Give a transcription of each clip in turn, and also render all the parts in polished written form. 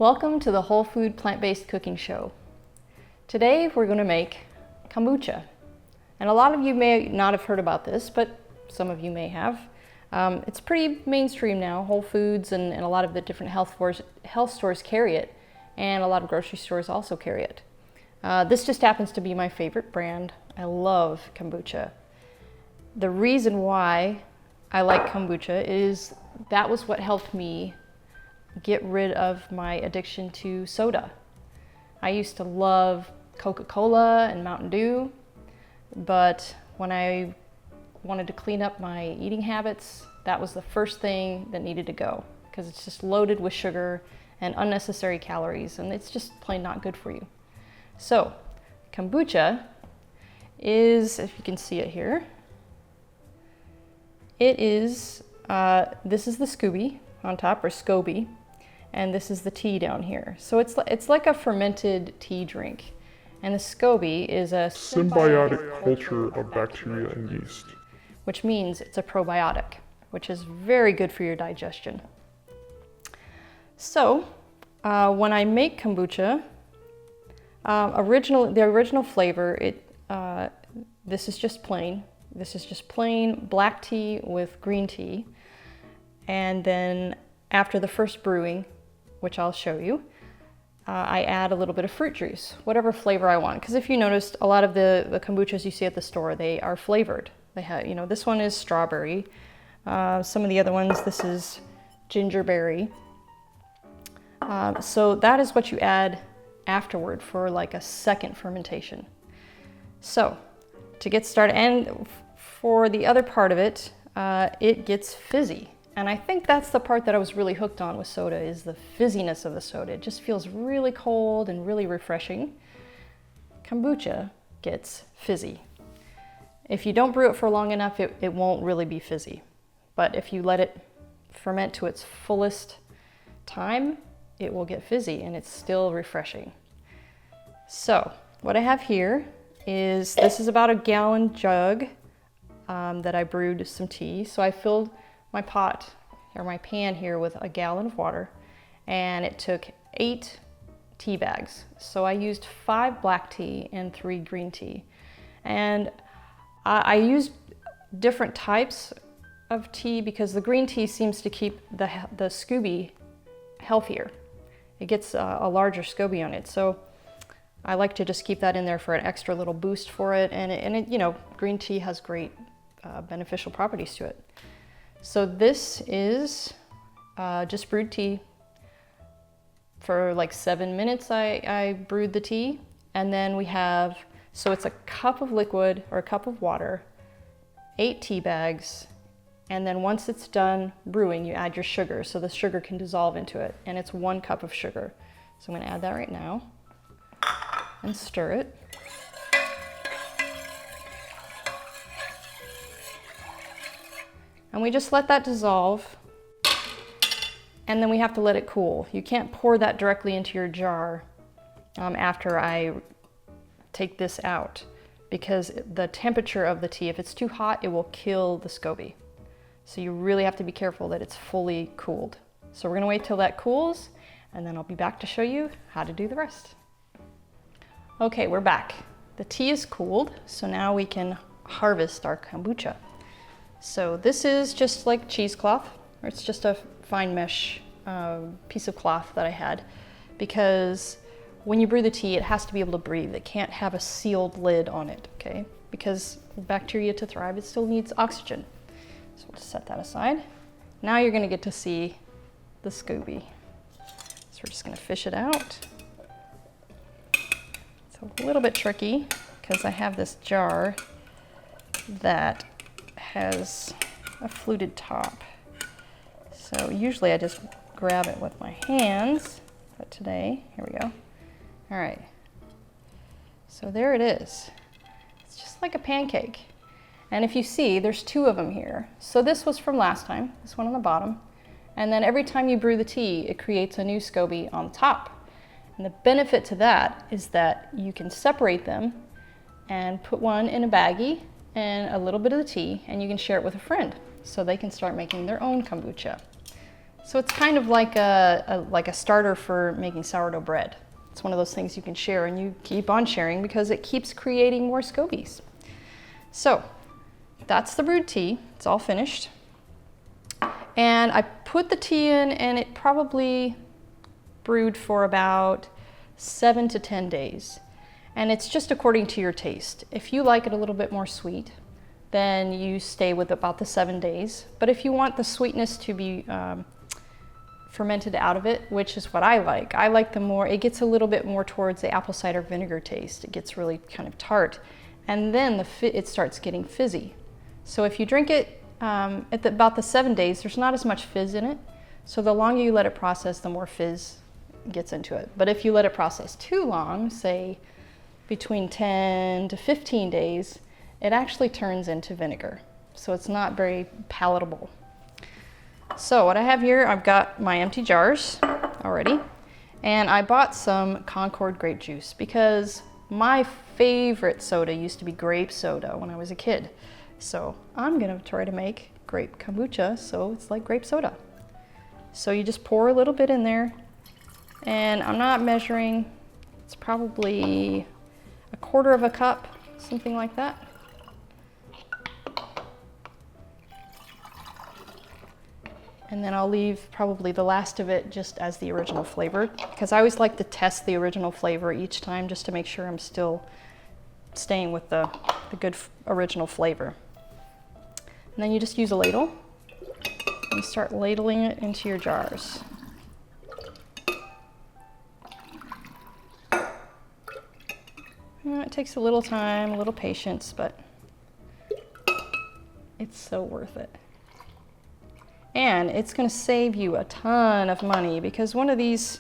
Welcome to the Whole Food Plant-Based Cooking Show. Today we're going to make kombucha. And a lot of you may not have heard about this, but some of you may have. It's pretty mainstream now. Whole Foods and a lot of the different health stores carry it, and a lot of grocery stores also carry it. This just happens to be my favorite brand. I love kombucha. The reason why I like kombucha is that was what helped me get rid of my addiction to soda. I used to love Coca-Cola and Mountain Dew, but when I wanted to clean up my eating habits, that was the first thing that needed to go, because it's just loaded with sugar and unnecessary calories, and it's just plain not good for you. So kombucha is, if you can see it here, it is, this is the scoby on top, or scoby, and this is the tea down here. So it's like a fermented tea drink. And the scoby is a symbiotic culture of bacteria and yeast, which means it's a probiotic, which is very good for your digestion. So when I make kombucha, the original flavor, this is just plain. This is just plain black tea with green tea. And then after the first brewing, which I'll show you, I add a little bit of fruit juice, whatever flavor I want. Because if you noticed, a lot of the kombuchas you see at the store, they are flavored. They have, this one is strawberry. Some of the other ones, this is gingerberry. So that is what you add afterward for like a second fermentation. So to get started, and for the other part of it, it gets fizzy. And I think that's the part that I was really hooked on with soda, is the fizziness of the soda. It just feels really cold and really refreshing. Kombucha gets fizzy. If you don't brew it for long enough, it won't really be fizzy. But if you let it ferment to its fullest time, it will get fizzy, and it's still refreshing. So what I have here is, this is about a gallon jug that I brewed some tea. So I filled my pot or my pan here with a gallon of water, and it took 8 tea bags. So I used 5 black tea and 3 green tea. And I used different types of tea because the green tea seems to keep the scoby healthier. It gets a larger scoby on it. So I like to just keep that in there for an extra little boost for it. And it, green tea has great beneficial properties to it. So this is just brewed tea. For like 7 minutes I brewed the tea, and then we have, so it's a cup of liquid or a cup of water, 8 tea bags, and then once it's done brewing, you add your sugar so the sugar can dissolve into it, and it's 1 cup of sugar. So I'm going to add that right now and stir it. And we just let that dissolve, and then we have to let it cool. You can't pour that directly into your jar after I take this out, because the temperature of the tea, if it's too hot, it will kill the scoby. So you really have to be careful that it's fully cooled. So we're gonna wait till that cools, and then I'll be back to show you how to do the rest. Okay, we're back. The tea is cooled, so now we can harvest our kombucha. So this is just like cheesecloth, or it's just a fine mesh piece of cloth that I had, because when you brew the tea, it has to be able to breathe. It can't have a sealed lid on it, okay? Because bacteria to thrive, it still needs oxygen. So we'll just set that aside. Now you're gonna get to see the scoby. So we're just gonna fish it out. It's a little bit tricky because I have this jar that has a fluted top. So usually I just grab it with my hands, but today, here we go. All right, so there it is. It's just like a pancake. And if you see, there's 2 of them here. So this was from last time, this one on the bottom. And then every time you brew the tea, it creates a new scoby on the top. And the benefit to that is that you can separate them and put one in a baggie and a little bit of the tea, and you can share it with a friend so they can start making their own kombucha. So it's kind of like a starter for making sourdough bread. It's one of those things you can share, and you keep on sharing because it keeps creating more scobies. So that's the brewed tea. It's all finished. And I put the tea in, and it probably brewed for about 7 to 10 days. And it's just according to your taste. If you like it a little bit more sweet, then you stay with about the 7 days. But if you want the sweetness to be fermented out of it, which is what I like the more, it gets a little bit more towards the apple cider vinegar taste. It gets really kind of tart. And then it starts getting fizzy. So if you drink it at about the 7 days, there's not as much fizz in it. So the longer you let it process, the more fizz gets into it. But if you let it process too long, say between 10 to 15 days, it actually turns into vinegar. So it's not very palatable. So what I have here, I've got my empty jars already, and I bought some Concord grape juice because my favorite soda used to be grape soda when I was a kid. So I'm gonna try to make grape kombucha, so it's like grape soda. So you just pour a little bit in there, and I'm not measuring, it's probably 1/4 cup, something like that. And then I'll leave probably the last of it just as the original flavor, because I always like to test the original flavor each time just to make sure I'm still staying with the good original flavor. And then you just use a ladle and start ladling it into your jars. It takes a little time, a little patience, but it's so worth it. And it's going to save you a ton of money, because one of these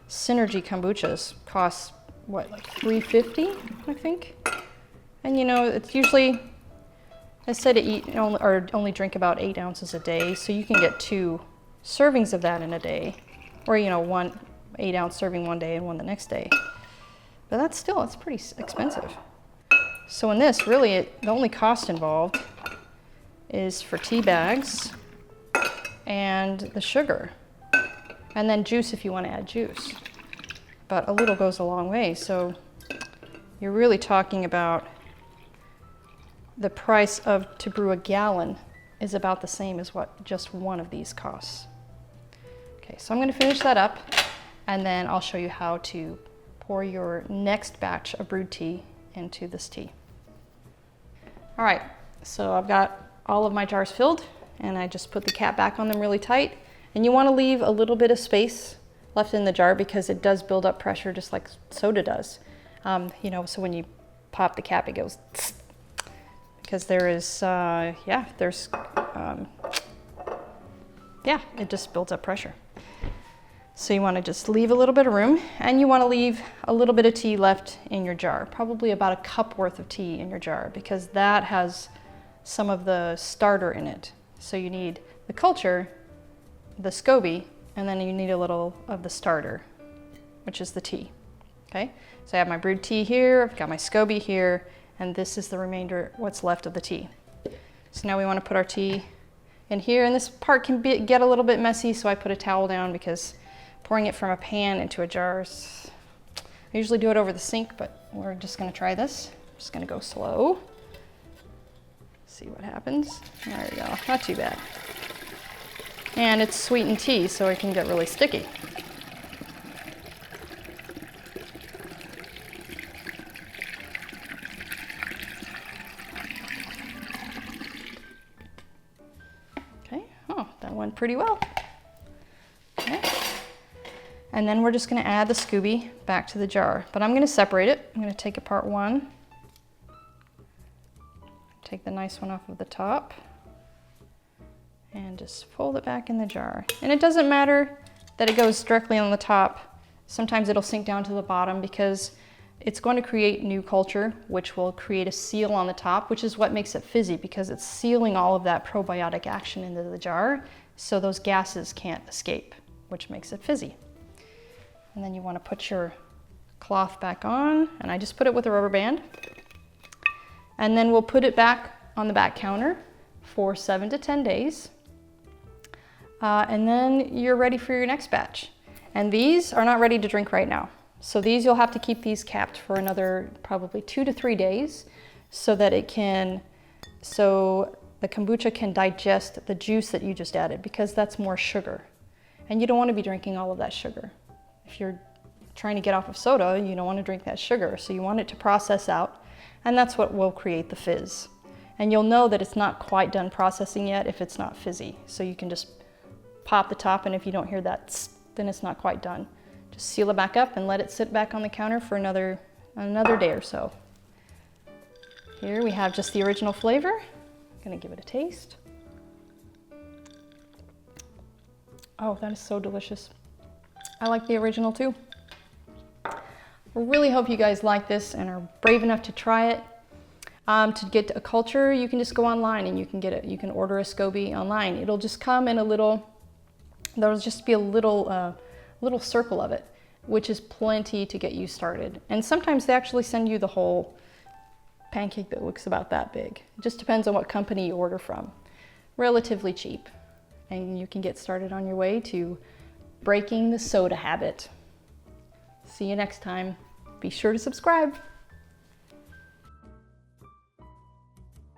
Synergy kombuchas costs, what, like $3.50, I think? And you know, it's usually, I said to eat or only drink about 8 ounces a day, so you can get 2 servings of that in a day. Or, you know, 1 8-ounce serving one day and one the next day. But that's still, it's pretty expensive. So in this, really, the only cost involved is for tea bags and the sugar, and then juice if you want to add juice. But a little goes a long way, so you're really talking about the price to brew a gallon is about the same as what just one of these costs. Okay, so I'm going to finish that up, and then I'll show you how to pour your next batch of brewed tea into this tea. All right, so I've got all of my jars filled, and I just put the cap back on them really tight. And you want to leave a little bit of space left in the jar because it does build up pressure just like soda does. You know, so when you pop the cap, it goes tss, because there is, it just builds up pressure. So you want to just leave a little bit of room, and you want to leave a little bit of tea left in your jar, probably about 1 cup worth of tea in your jar, because that has some of the starter in it. So you need the culture, the scoby, and then you need a little of the starter, which is the tea. Okay, so I have my brewed tea here, I've got my scoby here, and this is the remainder, what's left of the tea. So now we want to put our tea in here, and this part can get a little bit messy, so I put a towel down because pouring it from a pan into a jar is, I usually do it over the sink, but we're just going to try this. I'm just going to go slow. See what happens. There we go, not too bad. And it's sweetened tea, so it can get really sticky. Okay, oh, that went pretty well. Okay. And then we're just gonna add the scoby back to the jar, but I'm gonna separate it. I'm gonna take apart one. Take the nice one off of the top and just fold it back in the jar. And it doesn't matter that it goes directly on the top. Sometimes it'll sink down to the bottom because it's going to create new culture, which will create a seal on the top, which is what makes it fizzy, because it's sealing all of that probiotic action into the jar, so those gases can't escape, which makes it fizzy. And then you want to put your cloth back on, and I just put it with a rubber band. And then we'll put it back on the back counter for 7 to 10 days. And then you're ready for your next batch. And these are not ready to drink right now. So these, you'll have to keep these capped for another probably 2 to 3 days so that so the kombucha can digest the juice that you just added, because that's more sugar. And you don't want to be drinking all of that sugar. If you're trying to get off of soda, you don't want to drink that sugar. So you want it to process out, and that's what will create the fizz. And you'll know that it's not quite done processing yet if it's not fizzy. So you can just pop the top, and if you don't hear that tss, then it's not quite done. Just seal it back up and let it sit back on the counter for another day or so. Here we have just the original flavor. I'm gonna give it a taste. Oh, that is so delicious. I like the original too. I really hope you guys like this and are brave enough to try it. To get a culture, you can just go online and you can get it. You can order a scoby online. It'll just come in there'll just be a little circle of it, which is plenty to get you started. And sometimes they actually send you the whole pancake that looks about that big. It just depends on what company you order from. Relatively cheap. And you can get started on your way to breaking the soda habit. See you next time. Be sure to subscribe.